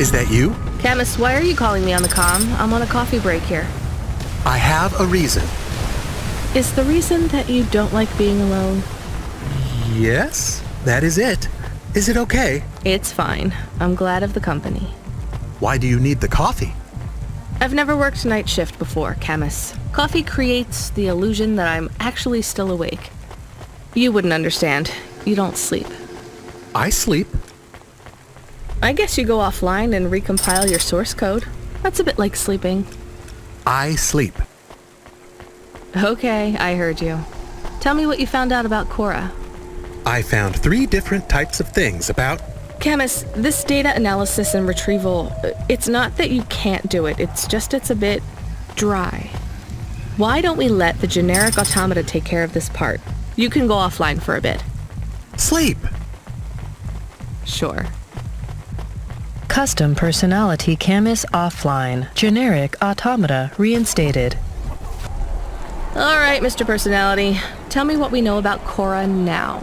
Is that you? Camus, why are you calling me on the comm? I'm on a coffee break here. I have a reason. Is the reason that you don't like being alone? Yes, that is it. Is it okay? It's fine. I'm glad of the company. Why do you need the coffee? I've never worked night shift before, Camus. Coffee creates the illusion that I'm actually still awake. You wouldn't understand. You don't sleep. I sleep. I guess you go offline and recompile your source code. That's a bit like sleeping. I sleep. Okay, I heard you. Tell me what you found out about Cora. I found 3 different types of things about... Camus, this data analysis and retrieval, it's not that you can't do it, it's just it's a bit dry. Why don't we let the generic automata take care of this part? You can go offline for a bit. Sleep. Sure. Custom personality Camus offline. Generic automata reinstated. All right, Mr. Personality. Tell me what we know about Cora now.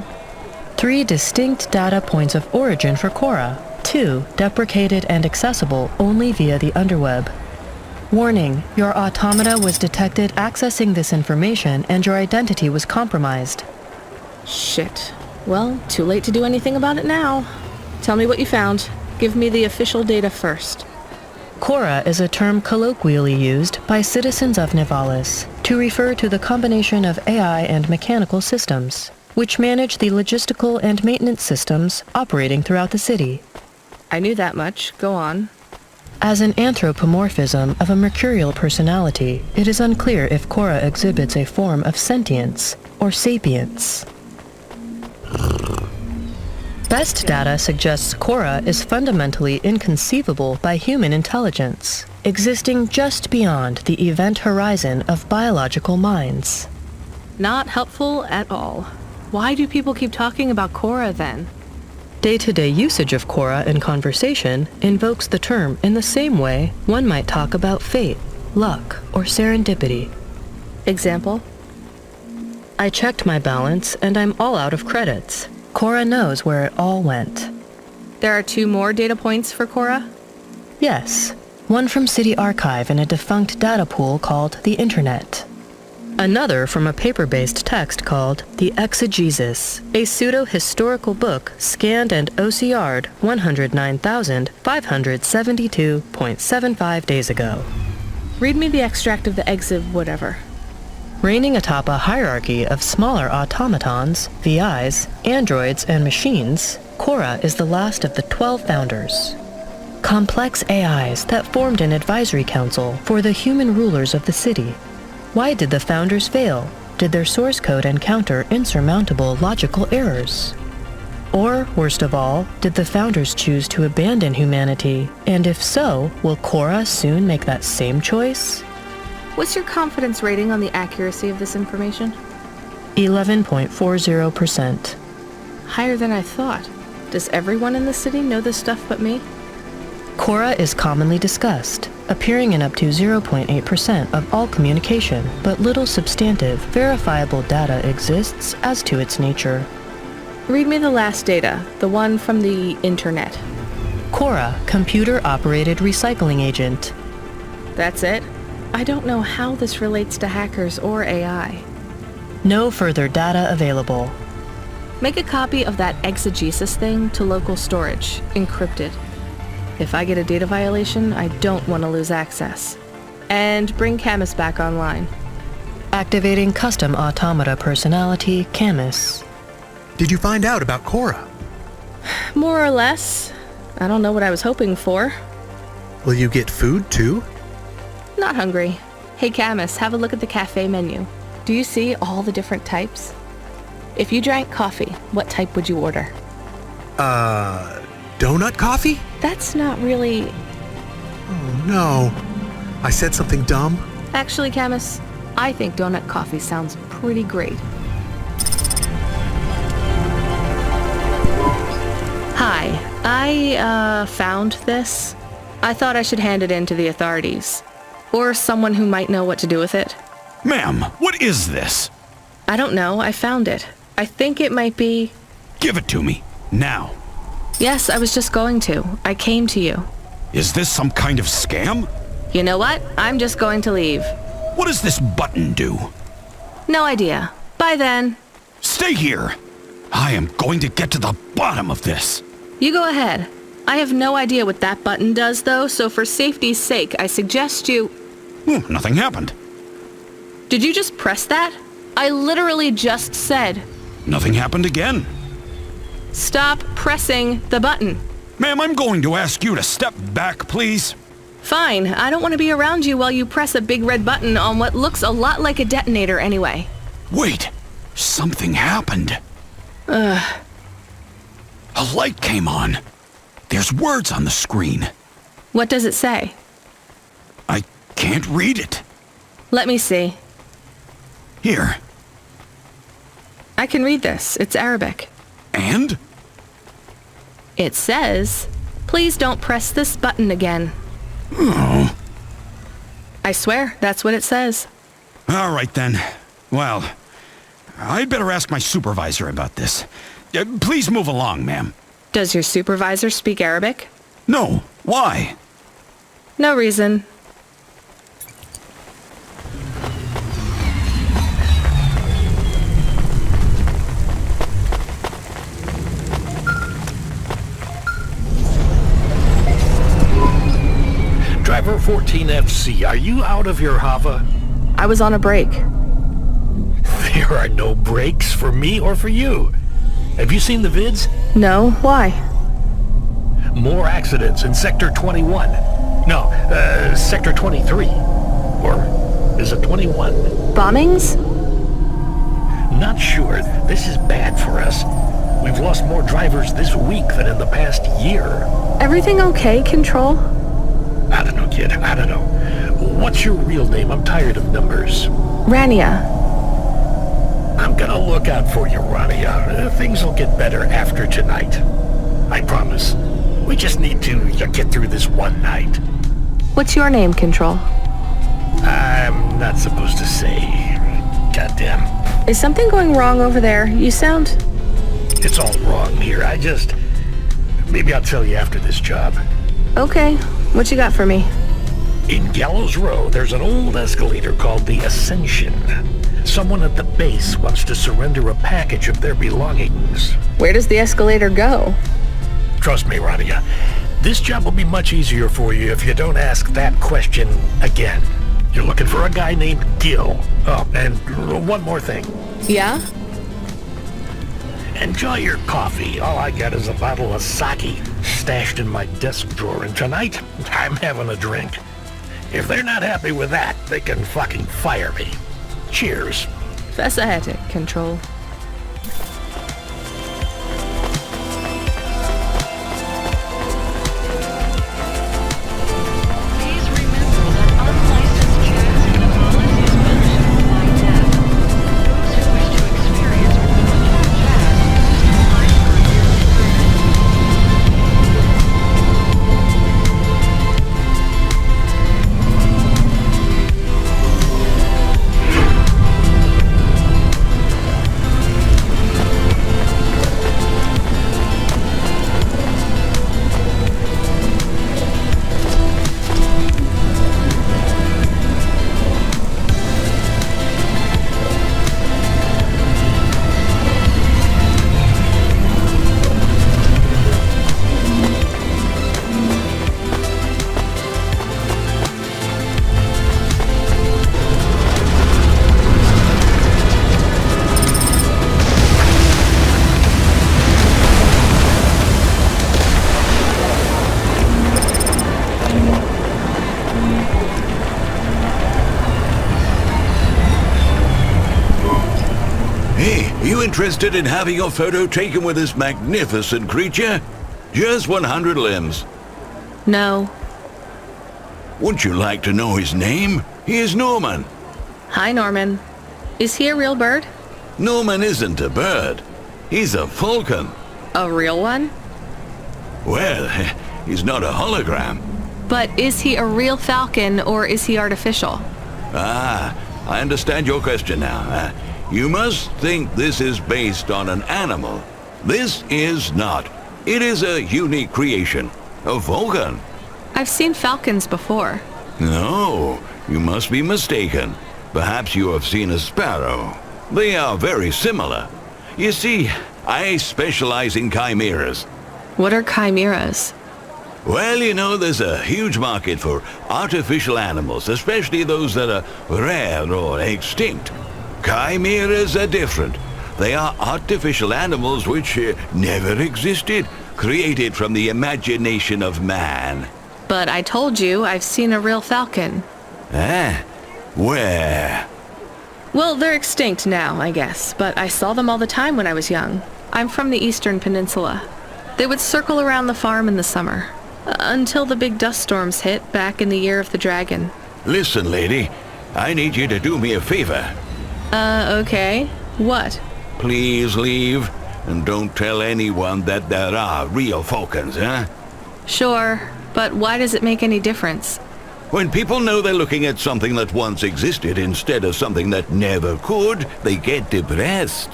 3 distinct data points of origin for Cora. 2 deprecated and accessible only via the underweb. Warning, your automata was detected accessing this information and your identity was compromised. Shit. Well, too late to do anything about it now. Tell me what you found. Give me the official data first. Cora is a term colloquially used by citizens of Nivalis to refer to the combination of AI and mechanical systems, which manage the logistical and maintenance systems operating throughout the city. I knew that much. Go on. As an anthropomorphism of a mercurial personality, it is unclear if Cora exhibits a form of sentience or sapience. Best data suggests Cora is fundamentally inconceivable by human intelligence, existing just beyond the event horizon of biological minds. Not helpful at all. Why do people keep talking about Cora then? Day-to-day usage of Cora in conversation invokes the term in the same way one might talk about fate, luck, or serendipity. Example? I checked my balance and I'm all out of credits. Cora knows where it all went. There are 2 more data points for Cora? Yes, one from City Archive in a defunct data pool called the Internet. Another from a paper-based text called The Exegesis, a pseudo-historical book scanned and OCR'd 109,572.75 days ago. Read me the extract of the exib whatever. Reigning atop a hierarchy of smaller automatons, VIs, androids, and machines, Cora is the last of the 12 founders. Complex AIs that formed an advisory council for the human rulers of the city. Why did the founders fail? Did their source code encounter insurmountable logical errors? Or, worst of all, did the founders choose to abandon humanity? And if so, will Cora soon make that same choice? What's your confidence rating on the accuracy of this information? 11.40%. Higher than I thought. Does everyone in the city know this stuff but me? Cora is commonly discussed, appearing in up to 0.8% of all communication, but little substantive, verifiable data exists as to its nature. Read me the last data, the one from the Internet. Cora, computer-operated recycling agent. That's it? I don't know how this relates to hackers or AI. No further data available. Make a copy of that exegesis thing to local storage, encrypted. If I get a data violation, I don't want to lose access. And bring Camus back online. Activating custom automata personality, Camus. Did you find out about Cora? More or less. I don't know what I was hoping for. Will you get food too? Not hungry. Hey Camus, have a look at the cafe menu. Do you see all the different types? If you drank coffee, what type would you order? Donut coffee? That's not really... Oh no. I said something dumb? Actually, Camus, I think donut coffee sounds pretty great. Hi, I found this. I thought I should hand it in to the authorities. Or someone who might know what to do with it. Ma'am, what is this? I don't know, I found it. I think it might be... Give it to me, now. Yes, I was just going to. I came to you. Is this some kind of scam? You know what? I'm just going to leave. What does this button do? No idea. Bye then. Stay here! I am going to get to the bottom of this. You go ahead. I have no idea what that button does, though, so for safety's sake, I suggest you... Nothing happened. Did you just press that? I literally just said... Nothing happened again. Stop pressing the button. Ma'am, I'm going to ask you to step back, please. Fine. I don't want to be around you while you press a big red button on what looks a lot like a detonator anyway. Wait. Something happened. A light came on. There's words on the screen. What does it say? I can't read it. Let me see. Here. I can read this. It's Arabic. And? It says, "Please don't press this button again." Oh. I swear, that's what it says. All right then. Well, I'd better ask my supervisor about this. Please move along, ma'am. Does your supervisor speak Arabic? No. Why? No reason. Driver 14FC, are you out of your Hava? I was on a break. There are no breaks for me or for you. Have you seen the vids? No, why? More accidents in Sector 21. No, Sector 23. Or is it 21? Bombings? Not sure. This is bad for us. We've lost more drivers this week than in the past year. Everything okay, Control? I don't know, kid. I don't know. What's your real name? I'm tired of numbers. Rania. I'm gonna look out for you, Ronnie. Things will get better after tonight. I promise. We just need to get through this one night. What's your name, Control? I'm not supposed to say. Goddamn. Is something going wrong over there? You sound... It's all wrong here. Maybe I'll tell you after this job. Okay. What you got for me? In Gallows Row, there's an old escalator called the Ascension. Someone at the base wants to surrender a package of their belongings. Where does the escalator go? Trust me, Ronnie, this job will be much easier for you if you don't ask that question again. You're looking for a guy named Gil. Oh, and one more thing. Yeah? Enjoy your coffee. All I got is a bottle of sake stashed in my desk drawer, and tonight, I'm having a drink. If they're not happy with that, they can fucking fire me. Cheers. Fascinating, Control. Interested in having your photo taken with this magnificent creature? Just 100 limbs. No. Would you like to know his name? He is Norman. Hi, Norman. Is he a real bird? Norman isn't a bird. He's a falcon. A real one? Well, he's not a hologram. But is he a real falcon or is he artificial? Ah, I understand your question now. You must think this is based on an animal. This is not. It is a unique creation. A falcon. I've seen falcons before. No, you must be mistaken. Perhaps you have seen a sparrow. They are very similar. You see, I specialize in chimeras. What are chimeras? Well, you know, there's a huge market for artificial animals, especially those that are rare or extinct. Chimeras are different. They are artificial animals which never existed, created from the imagination of man. But I told you I've seen a real falcon. Eh? Where? Well, they're extinct now, I guess, but I saw them all the time when I was young. I'm from the Eastern Peninsula. They would circle around the farm in the summer, until the big dust storms hit back in the year of the dragon. Listen, lady, I need you to do me a favor. Okay. What? Please leave, and don't tell anyone that there are real falcons, huh? Sure, but why does it make any difference? When people know they're looking at something that once existed instead of something that never could, they get depressed.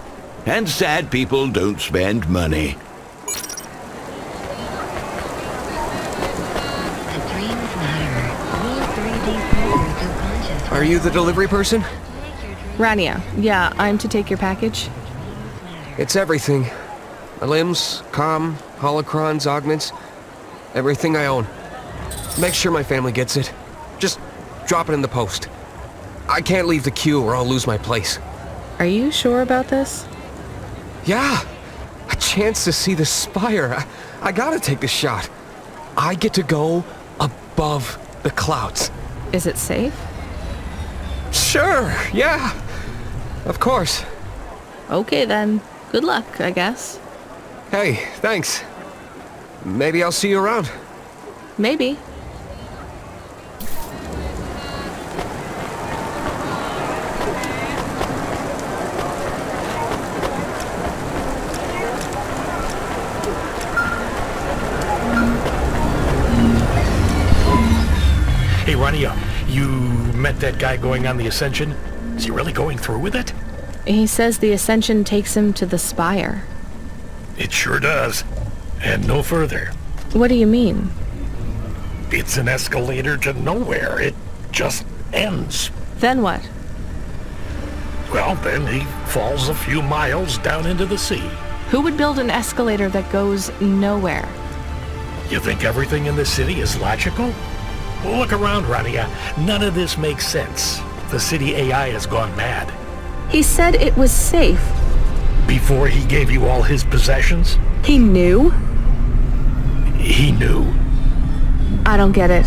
And sad people don't spend money. Are you the delivery person? Rania, yeah, I'm to take your package. It's everything. My limbs, comm, holocrons, augments, everything I own. Make sure my family gets it. Just drop it in the post. I can't leave the queue or I'll lose my place. Are you sure about this? Yeah! A chance to see the spire. I gotta take the shot. I get to go above the clouds. Is it safe? Sure, yeah. Of course. Okay then. Good luck, I guess. Hey, thanks. Maybe I'll see you around. Maybe. Hey, Ronnie, you met that guy going on the Ascension? Is he really going through with it? He says the Ascension takes him to the spire. It sure does. And no further. What do you mean? It's an escalator to nowhere. It just ends. Then what? Well, then he falls a few miles down into the sea. Who would build an escalator that goes nowhere? You think everything in the city is logical? Well, look around, Rania. None of this makes sense. The city AI has gone mad. He said it was safe. Before he gave you all his possessions? He knew? He knew. I don't get it.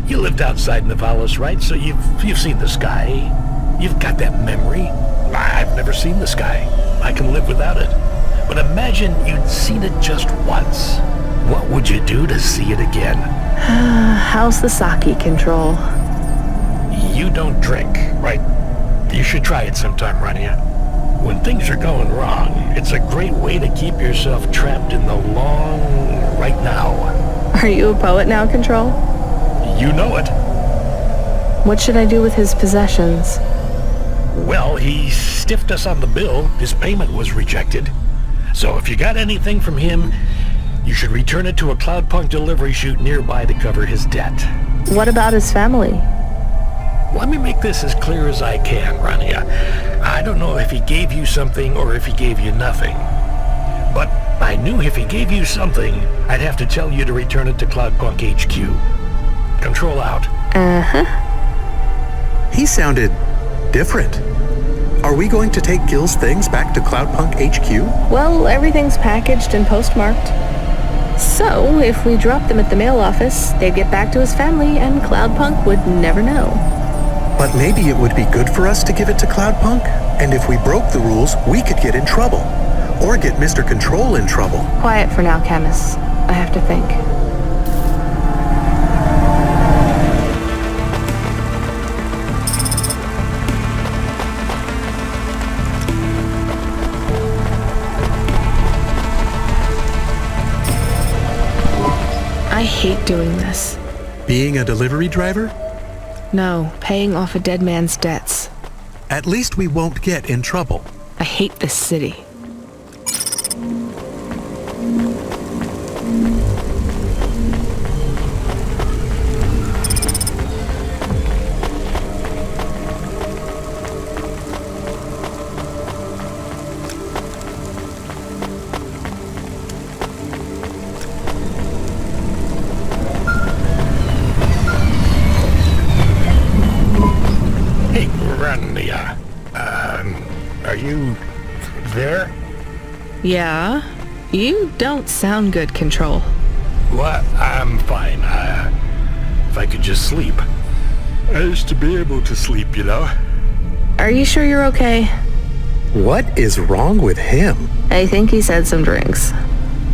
You lived outside Nivalis, right? So you've seen the sky. You've got that memory. I've never seen the sky. I can live without it. But imagine you'd seen it just once. What would you do to see it again? How's the sake control? You don't drink, right? You should try it sometime, Rania. When things are going wrong, it's a great way to keep yourself trapped in the long right now. Are you a poet now, Control? You know it. What should I do with his possessions? Well, he stiffed us on the bill. His payment was rejected. So if you got anything from him, you should return it to a Cloudpunk delivery chute nearby to cover his debt. What about his family? Let me make this as clear as I can, Rania. I don't know if he gave you something or if he gave you nothing. But I knew if he gave you something, I'd have to tell you to return it to Cloudpunk HQ. Control out. Uh-huh. He sounded different. Are we going to take Gil's things back to Cloudpunk HQ? Well, everything's packaged and postmarked. So, if we dropped them at the mail office, they'd get back to his family and Cloudpunk would never know. But maybe it would be good for us to give it to Cloudpunk, and if we broke the rules, we could get in trouble. Or get Mr. Control in trouble. Quiet for now, Camus. I have to think. I hate doing this. Being a delivery driver? No, paying off a dead man's debts. At least we won't get in trouble. I hate this city. Ronnie, are you there? Yeah? You don't sound good, Control. What? I'm fine. If I could just sleep. I used to be able to sleep, you know? Are you sure you're okay? What is wrong with him? I think he said some drinks.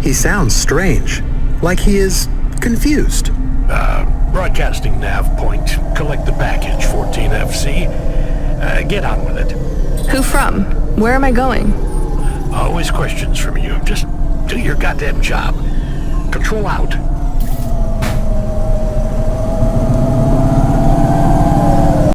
He sounds strange, like he is confused. Broadcasting nav point. Collect the package, 14FC. Get on with it. Who from? Where am I going? Always questions from you. Just do your goddamn job. Control out.